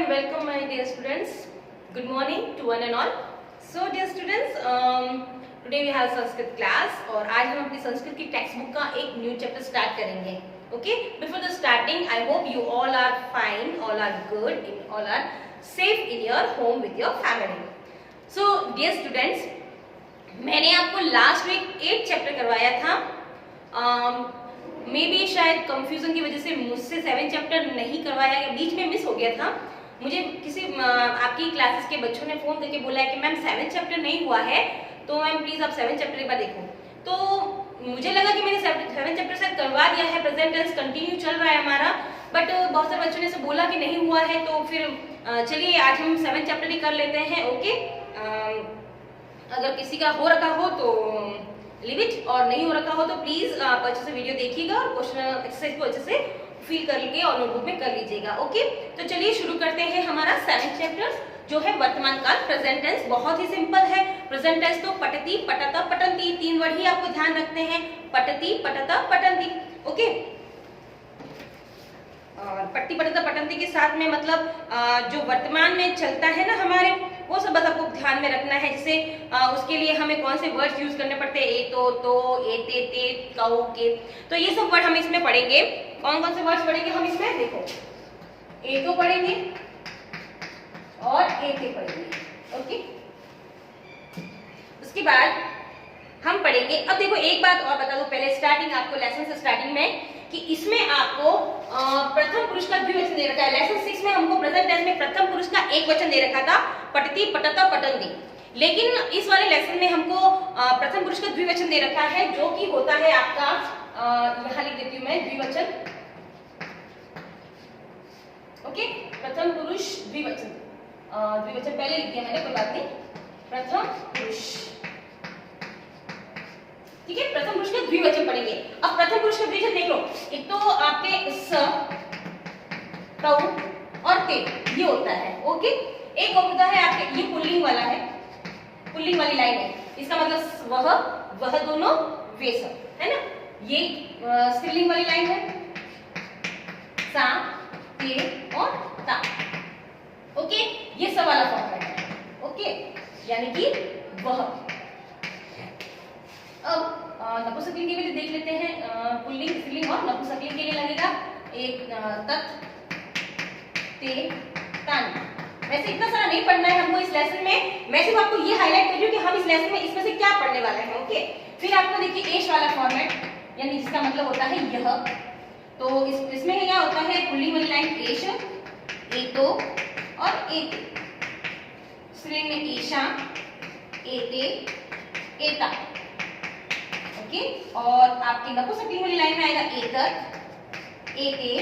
and welcome my dear students. Good morning to one and all. So dear students, today we have Sanskrit class और आज हम अपनी संस्कृत की text book का एक न्यू चैप्टर स्टार्ट करेंगे. Okay? Before the starting, I hope you all are fine, all are good, all are safe in your home with your family. So dear students, मैंने आपको लास्ट वीक 8 चैप्टर करवाया था. May be शायद confusion की वजह से मुझसे 7 chapter नहीं करवाया गया, बीच में मिस हो गया था. मुझे किसी आपकी क्लासेस के बच्चों ने फोन करके बोला है कि मैम 7 चैप्टर नहीं हुआ है, तो मैम प्लीज आप 7 चैप्टर एक बार देखो. तो मुझे लगा कि मैंने 7 चैप्टर शायद करवा दिया है, प्रेजेंट टेंस कंटिन्यू चल रहा है हमारा, बट बहुत सारे बच्चों ने से बोला कि नहीं हुआ है. तो फिर चलिए आज हम 7 चैप्टर ही कर लेते हैं. ओके, अगर किसी का हो रखा हो तो लीव इट, और नहीं हो रखा हो तो प्लीज आप अच्छे से वीडियो देखिएगा और क्वेश्चन एक्सरसाइज को अच्छे से फील करके और नोटबुक में कर लीजिएगा. ओके, तो चलिए शुरू करते हैं हमारा 7 चैप्टर जो है वर्तमान काल प्रेजेंट टेंस. बहुत ही सिंपल है. प्रेजेंट टेंस तो पठति, पठत, पठन्ति, 3 वर्ड ही आपको ध्यान रखते हैं. पठति, पठत, पठन्ति. ओके, और पट्टी पठत पठन्ति के साथ में मतलब जो वर्तमान में चलता है ना हमारे, वो सब बस आपको ध्यान में रखना है. जैसे उसके लिए हमें कौन से वर्ड्स यूज करने पड़ते हैं, ए तो, एते, ते, कौ, के. तो ये सब वर्ड हम इसमें पढ़ेंगे. कौन कौन से वर्ड्स पढ़ेंगे हम इसमें, देखो ए तो पढ़ेंगे और एते पढ़ेंगे. ओके, उसके बाद हम पढ़ेंगे. अब देखो एक बात और बता दूं पहले स्टार्टिंग, आपको लेसन से स्टार्टिंग में, कि इसमें आपको प्रथम पुरुष का द्विवचन दे रखा है. लेसन 6 में हमको प्रेजेंट टेंस में प्रथम पुरुष का एक वचन दे रखा था, पठति, पठत, पठन्ति. लेकिन इस वाले लेसन में हमको प्रथम पुरुष का द्विवचन दे रखा है, जो कि होता है आपका, यहाँ लिख देती हूँ मैं, द्विवचन. ओके, प्रथम पुरुष द्विवचन. द्विवचन पहले लिख दिया मैंने, कोई बात नहीं. प्रथम पुरुष, ठीक है. प्रथम पुरुष का द्विवचन पढ़ेंगे. अब प्रथम पुरुष का द्विवचन देख लो, एक तो आपके स, तौ और ते, ये होता है. ओके, एक होता है आपके, ये पुल्लिंग वाला है, पुल्लिंग वाली लाइन है. इसका मतलब वह दोनों, वे सब, है ना. ये स्त्रीलिंग वाली लाइन है, सा, ते और ता. ओके, ये सब वाला फॉर्मेट है. ओके, यानी कि वह. अब नपुंसकलिंग के लिए देख लेते हैं. पुल्लिंग, स्त्रीलिंग और नपुंसकलिंग के लिए लगेगा एक तत्, ते, तानि. वैसे इतना सारा नहीं पढ़ना है हमको इस लेसन में. मैं सिर्फ आपको ये हाईलाइट कर रही हूँ कि हम इस लेसन में इसमें से क्या पढ़ने वाले हैं. ओके, फिर आपको देखिए एश वाला फॉर्मेट, यानी जिसका मतलब होता है यह. तो इसमें क्या होता है, पुल्लिंग वाली लाइन एश, एतो और एते. स्त्रीलिंग में ईशा, एते, एता. ओके, और आपके नपुंसकलिंग वाली लाइन में आएगा एतत्, एते,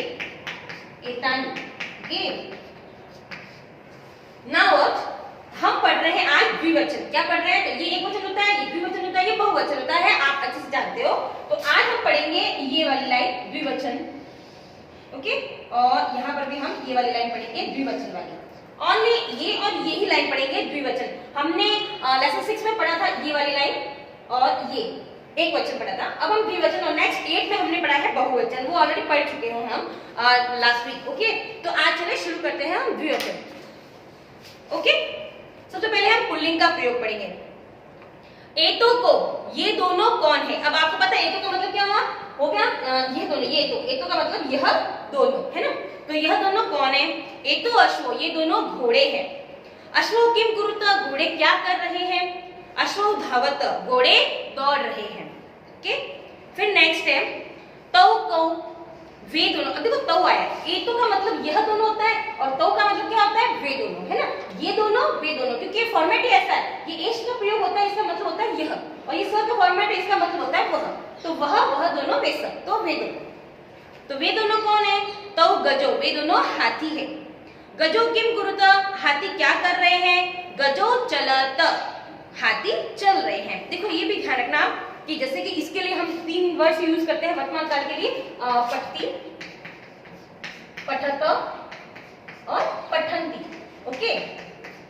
एतानि. ओके, नाउ हम पढ़ रहे हैं आज द्विवचन. क्या पढ़ रहे हैं, तो ये एक वचन होता है, ये द्विवचन होता है, ये बहुवचन होता है, आप अच्छे से जानते हो. तो आज हम पढ़ेंगे ये वाली लाइन द्विवचन. ओके, और यहाँ पर भी हम ये वाली लाइन पढ़ेंगे द्विवचन वाली. ओनली ये और ये ही लाइन पढ़ेंगे द्विवचन. हमने लेसन 6 में पढ़ा था ये वाली लाइन और ये एक वचन पढ़ा था. अब हम द्विवचन, और नेक्स्ट 8 में हमने पढ़ा है बहुवचन, वो ऑलरेडी पढ़ चुके हैं हम लास्ट वीक. ओके, तो आज चलिए शुरू करते हैं हम द्विवचन. ओके, सबसे पहले हम पुल्लिंग का प्रयोग पढ़ेंगे. एतो को, ये दोनों कौन है. अब आपको पता है एतो का मतलब क्या हुआ, हो गया ये दोनों. ये एतो का मतलब यह दोनों, है ना. तो यह दोनों कौन है, एतो अश्वो, ये दोनों घोड़े हैं. अश्वो किम कुरुत, घोड़े क्या कर रहे हैं. अश्वो धावत, घोड़े दौड़ रहे हैं. ओके, फिर नेक्स्ट है तौ कौ, वे दोनों. अब देखो तौ आया, एतो का मतलब यह दोनों होता है और तौ का मतलब क्या होता है, वे दोनों, है ना. ये दोनों, वे दोनों, क्योंकि फॉर्मेट ही ऐसा है कि एश का प्रयोग होता है, इसका मतलब होता है यह, और ये स का फॉर्मेट है, इसका मतलब होता है वह. तो वह दोनों, वे सब, तो वे दोनों. तो वे दोनों कौन है, तौ गजो, वे दोनों हाथी है. गजो किम कुरुत, हाथी क्या कर रहे हैं. गजो चलत, हाथी चल रहे हैं. देखो ये भी ध्यान रखना कि जैसे कि इसके लिए हम 3 वर्ड्स यूज करते हैं वर्तमान काल के लिए, पठति, पठत और पठन्ति. ओके,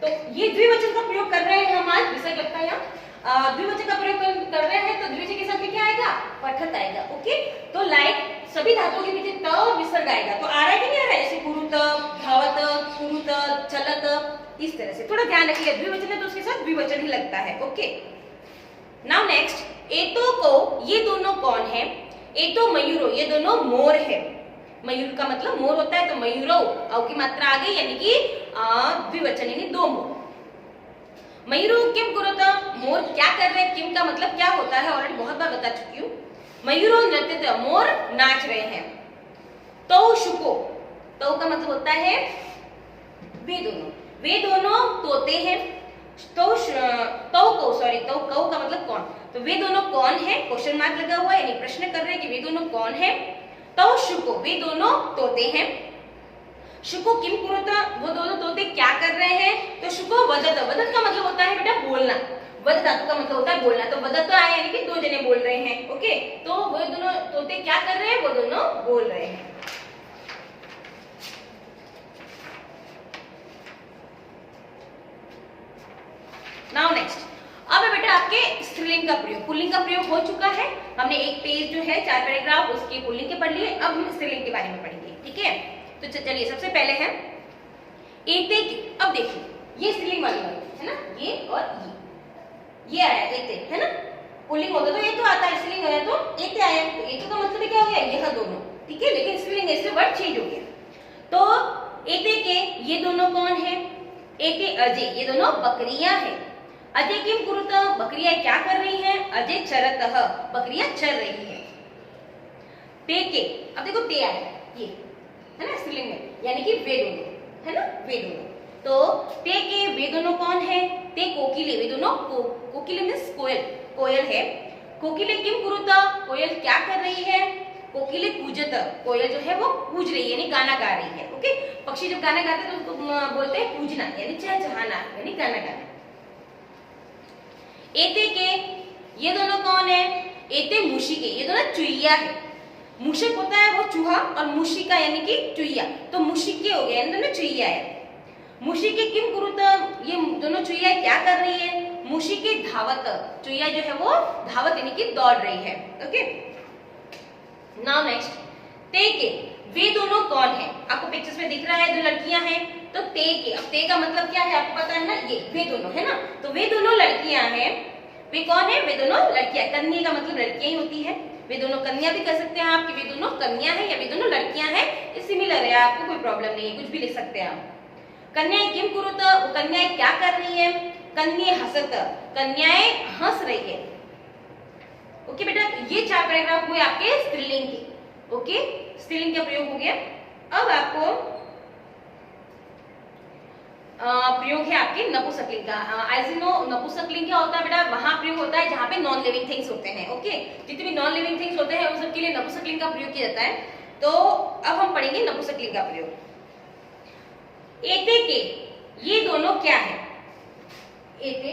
तो ये द्विवचन का प्रयोग कर रहे हैं हम आज, विषय लगता है यहाँ द्विवचन का प्रयोग कर रहे हैं. तो द्विवचन के साथ में क्या आएगा, पठत आएगा. ओके, तो लाइक सभी धातुओं के पीछे त विसर्ग आएगा। तो आ रहा है कि नहीं आ रहा है? जैसे कुरुत, धावत, कुरुत, चलत, इस तरह से थोड़ा ध्यान रखिए। द्विवचन है तो उसके साथ द्विवचन ही लगता है। ओके, नाउ नेक्स्ट, एतो को, ये दोनों कौन है? एतो मयूरो, ये दोनों मोर है। मयूर का मतलब मोर होता है, तो मयूरो औ की मात्रा आ गई, यानी कि द्विवचन, यानी दो मोर। मयूरो किम कुरुत, मोर क्या कर रहे हैं? किम का मतलब क्या होता है, ऑलरेडी बहुत बार बता चुकी हूँ। मयूरो नृत्य, मोर नाच रहे हैं। तो शुको, तो का मतलब होता है वे दोनों तोते हैं। तो कौ का मतलब कौन, तो वे दोनों कौन है? क्वेश्चन मार्क लगा हुआ है, यानी प्रश्न कर रहे हैं कि वे दोनों कौन है। तो शुको, वे दोनों तोते हैं। शुको किम कुरुत, वो दोनों तोते क्या कर रहे हैं? तो शुको वदत, वदत का मतलब होता है बेटा बोलना, वद धातु का मतलब होता है बोलना, तो वदत तो आया, यानी कि दो जने बोल रहे हैं। ओके, तो वो दोनों तोते क्या कर रहे हैं? वो दोनों बोल रहे हैं। नाउ नेक्स्ट, अब है बेटा आपके स्त्रीलिंग का प्रयोग। पुल्लिंग का प्रयोग हो चुका है, हमने एक पेज जो है 4 पैराग्राफ उसके पुल्लिंग के पढ़ लिए। अब हम स्त्रीलिंग के बारे में पढ़ेंगे। ठीक है, तो चलिए सबसे पहले है एते की। अब देखिए ये स्त्रीलिंग वाली है ना, ये और ये आया एते, है ना। पुल्लिंग होता तो ये तो आता है, स्त्रीलिंग आया तो एते आया। तो एते का मतलब क्या हो गया? यह दोनों। ठीक है, लेकिन स्त्रीलिंग ऐसे वर्ड चेंज हो गया। तो एते के ये दोनों कौन है? एते अजय, ये दोनों बकरियां हैं। अजय किम कुरुत, बकरियां क्या कर रही हैं? अजय चरतः, बकरियां चर रही हैं। ते के, अब देखो ते आया, ये है ना स्त्रीलिंग में, यानी कि वे दोनों, है ना, वे दोनों। तो ते के वे दोनों कौन है? ते कोकिले, वे दोनों कोकिले मींस कोयल, कोयल है। कोकिले किम कुरुत, कोयल क्या कर रही है? कोकिले पूजत, कोयल जो है वो पूज रही है, यानी गाना गा रही है। ओके, पक्षी जब गाना गाते हैं तो उसको बोलते हैं पूजना, यानी चहचहाना, यानी गाना गाना। एते के ये दोनों कौन है? एते मूषिके, ये दोनों चुईया है। मूषक होता है वो चूहा, और मूषिका यानी कि चुईया, तो मूषिके हो गया, दोनों चुईया है। मूषिके किम कुरुत, ये दोनों चुईया क्या कर रही है? मूषिके धावत, चुईया जो है वो धावत यानी कि दौड़ रही है। ओके, नाउ नेक्स्ट, ते के वे दोनों कौन है? आपको पिक्चर्स में दिख रहा है, दो लड़कियां हैं, तो ते के, अब ते का मतलब क्या है आपको पता है ना, ये वे दोनों, है ना। तो वे दोनों लड़कियां हैं। वे कौन है? वे दोनों लड़कियां। कन्या का मतलब लड़कियां ही होती है, वे दोनों कन्या भी कर सकते हैं आप, कि वे दोनों कन्या है या वे दोनों लड़कियां हैं, ये सिमिलर है, आपको कोई प्रॉब्लम नहीं है, कुछ भी लिख सकते हैं आप। कन्याएं किम कुरुत, कन्याएं क्या कर रही है? कन्या हसत, कन्याएं हंस रही है। ओके बेटा, ये 4 पैराग्राफ हुए आपके स्त्रीलिंग के। ओके, स्त्रीलिंग का प्रयोग हो गया। अब आपको प्रयोग है आपके नपुंसकलिंग का। एज यू नो, नपुंसकलिंग क्या होता है बेटा? वहां प्रयोग होता है जहां पे नॉन लिविंग थिंग्स होते हैं। ओके, जितने भी नॉन लिविंग थिंग्स होते हैं उन सब के लिए नपुंसकलिंग का प्रयोग किया जाता है। तो अब हम पढ़ेंगे नपुंसकलिंग का प्रयोग। एते के ये दोनों क्या है? एते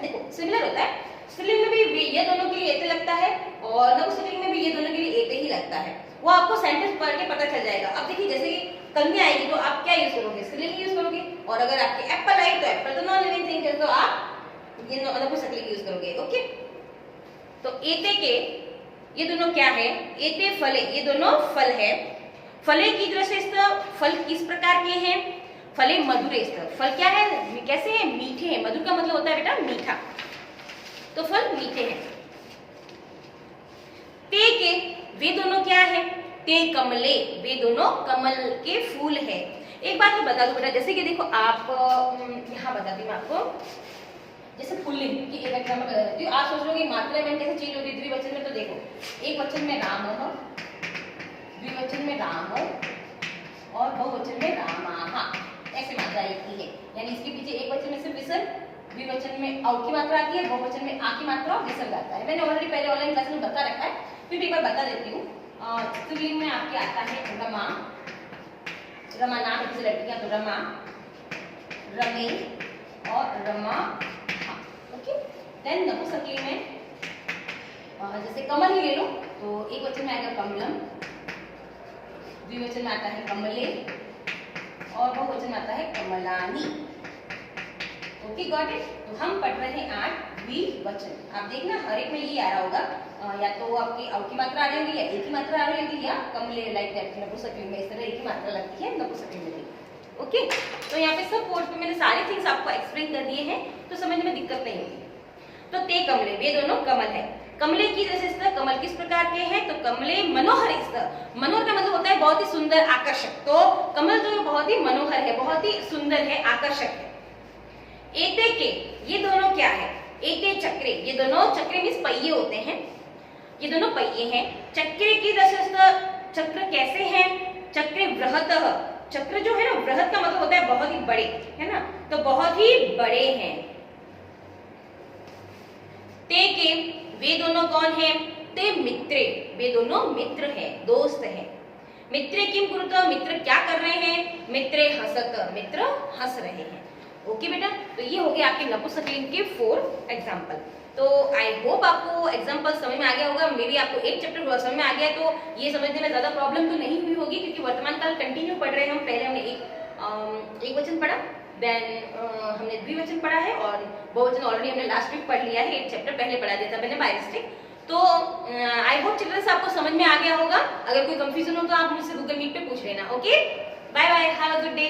देखो सिमिलर होता है, स्त्रीलिंग में भी ये दोनों के लिए एते लगता है, और नपुंसकलिंग में भी ये दोनों के लिए एते ही लगता है। वो आपको सेंटेंस पढ़ के पता चल जाएगा। अब देखिए, जैसे कि कन्या आएगी तो आप क्या यूज करोगे? स्त्रीलिंग यूज करोगे, और अगर आपके एप्पल आई तो एप्पल तो नॉन लिविंग थिंग है, तो आप ये नपुंसकलिंग यूज करोगे। ओके, तो एते के ये दोनों क्या है? एते फले, ये दोनों फल है। फले की दृष्टि, फल किस प्रकार के हैं? फले मधुरे, फल क्या है? कैसे हैं? मीठे हैं। मधुर का मतलब होता है बेटा मीठा, तो फल मीठे हैं। ते के वे दोनों क्या है? ते कमले, वे दोनों कमल के फूल है। एक बात मैं बता दूं बेटा, जैसे कि देखो आप यहाँ बताती हूँ आपको, जैसे पुल्लिंग की एक एग्जांपल बता देती हूँ। आप सोच रहे हो कि मात्रा में कैसे चेंज होती है द्विवचन में, तो देखो एक वचन में राम, द्विवचन में राम और बहुवचन में रामा, ऐसे मात्रा एक ही है, यानी इसके पीछे एक वचन में सिर्फ विसर्ग, द्विवचन में औ की मात्रा आती है, बहुवचन में आ की मात्रा और विसर्ग आता है। मैंने ऑलरेडी पहले ऑनलाइन क्लास में बता रखा है, फिर भी एक बार बता देती हूँ। स्त्रीलिंग में आपके आता है रमा, रमा नाम किसी लड़की का, तो रमा, रमे और रमा। ओके, देन नपुंसकलिंग में जैसे कमल ही ले लो, तो एक वचन में आएगा कमलम, द्विवचन में आता है कमले और बहुवचन में आता है कमलानी। Okay, got it. तो हम पढ़ रहे हैं आज द्विवचन। आप देखना हर एक में ये आ रहा होगा, या तो आपकी आउ की मात्रा आ रही होगी, या एक ही मात्रा आ रही होगी, या कमले लाइक दैट नपुंसकलिंग में इस तरह एक ही मात्रा लगती है नपुंसकलिंग में। ओके, तो यहाँ पे सब कोर्स पे मैंने सारी थिंग्स आपको एक्सप्लेन कर दिए हैं, तो समझ में दिक्कत नहीं होगी। तो ते कमले, वे दोनों कमल है। कमले की जैसे स्तर, कमल किस प्रकार के हैं? तो कमले मनोहर स्तर। मनोहर का मतलब होता है बहुत ही सुंदर, आकर्षक। तो कमल जो है बहुत ही मनोहर है, बहुत ही सुंदर है, आकर्षक है। एते के, ये दोनों क्या है? एते चक्रे, ये दोनों चक्रे मीन्स पहिए होते हैं, ये दोनों पहिए हैं। चक्रे की दशा स्तर, चक्र कैसे हैं? चक्रे बृहतः, चक्र जो है ना, बृहत का मतलब होता है बहुत ही बड़े, है ना, तो बहुत ही बड़े हैं। ते के, वे दोनों कौन हैं? ते मित्रे, वे दोनों मित्र हैं, दोस्त हैं। मित्रे किम कुरुत, मित्र क्या कर रहे हैं? मित्रे हसत, मित्र हंस रहे हैं। ओके बेटा, तो ये हो गया आपके नपुंसकलिंग के 4 एग्जाम्पल। तो आई होप आपको एग्जाम्पल समझ में आ गया होगा। मे बी आपको एक चैप्टर समझ में आ गया, तो ये समझने में ज्यादा प्रॉब्लम तो नहीं हुई होगी, क्योंकि वर्तमान काल कंटिन्यू पढ़ रहे हैं हम। पहले हमने एक वचन पढ़ा, देन हमने द्विवचन पढ़ा है, और बहुवचन ऑलरेडी हमने लास्ट वीक पढ़ लिया है। एक चैप्टर पहले पढ़ा दिया था मैंने बाय मिस्टेक। तो आई होप चिल्ड्रंस आपको समझ में आ गया होगा। अगर कोई कंफ्यूजन हो तो आप मुझसे गूगल मीट पे पूछ लेना। Okay, bye bye, have a good day.